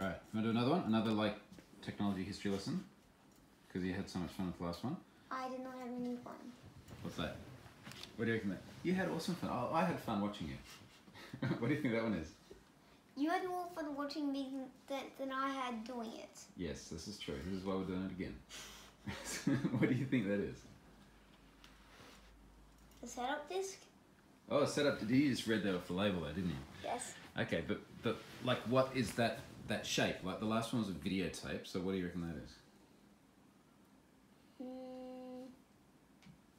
All right, want to do another one? Another like technology history lesson? Because you had so much fun with the last one. I did not have any fun. What's that? What do you reckon that? You had awesome fun. Oh, I had fun watching you. What do you think that one is? You had more fun watching me than I had doing it. Yes, this is true. This is why we're doing it again. What do you think that is? The setup disc? Oh, setup. You just read that off the label there, didn't you? Yes. Okay, but like, what is that shape? Like the last one was a videotape. So what do you reckon that is?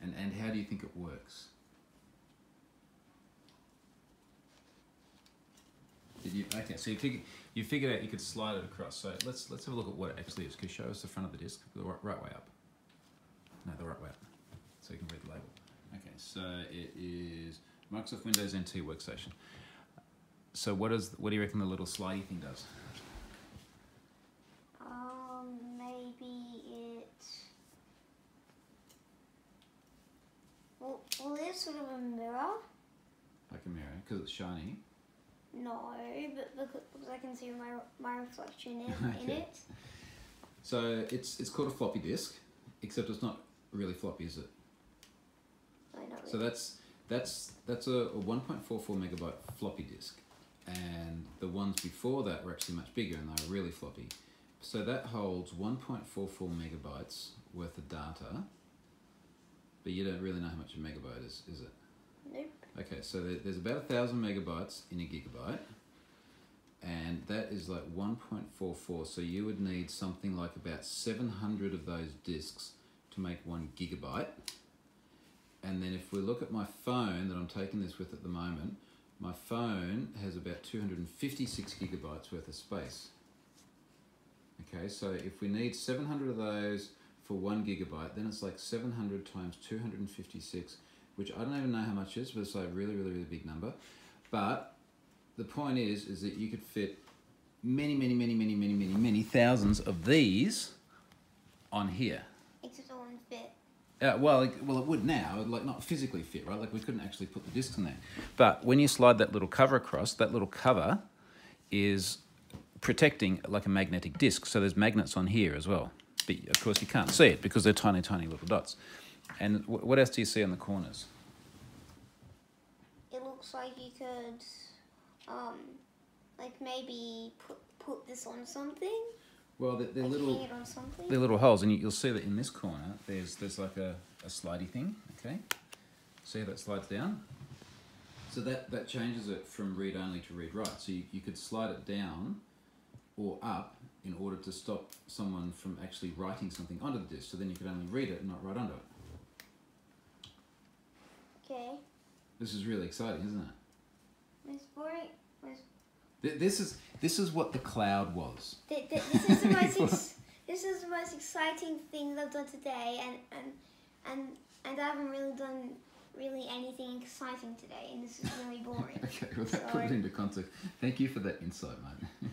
And how do you think it works? Did you? Okay, so you figured out you could slide it across. So let's have a look at what it actually is. Could you show us the front of the disc? The right way up. No, the right way up. So you can read the label. Okay, so it is Microsoft Windows NT Workstation. So what do you reckon the little slidey thing does? Maybe it. Well, it's sort of a mirror. Like a mirror, because it's shiny. No, but because I can see my reflection in Okay. it. So it's called a floppy disk, except it's not really floppy, is it? No, not really. So that's a 1.44 megabyte floppy disk, and the ones before that were actually much bigger and they were really floppy. So that holds 1.44 megabytes worth of data, but you don't really know how much a megabyte is it? Nope. Okay, so there's about 1,000 megabytes in a gigabyte, and that is like 1.44. So you would need something like about 700 of those disks to make 1 gigabyte. And then if we look at my phone that I'm taking this with at the moment, my phone has about 256 gigabytes worth of space. Okay, so if we need 700 of those for 1 gigabyte, then it's like 700 times 256, which I don't even know how much it is, but it's like a really, really, really big number. But the point is that you could fit many thousands of these on here. Except it won't fit. Well, it would now, like not physically fit, right? Like we couldn't actually put the discs in there. But when you slide that little cover across, that little cover is protecting like a magnetic disc. So there's magnets on here as well. But of course you can't see it because they're tiny, tiny little dots. And what else do you see on the corners? It looks like you could, like maybe put this on something. Well, they're like little. hang it on something. They're little holes, and you'll see that in this corner there's like a slidey thing. Okay, see how that slides down. So that changes it from read only to read write. So you could slide it down or up in order to stop someone from actually writing something onto the disc. So then you could only read it and not write onto it. Okay. This is really exciting, isn't it? It's boring. This is what the cloud was. This is the most this is the most exciting thing that I've done today, and I haven't really done anything exciting today, and this is really boring. Okay, well that put it into context. Thank you for that insight, mate.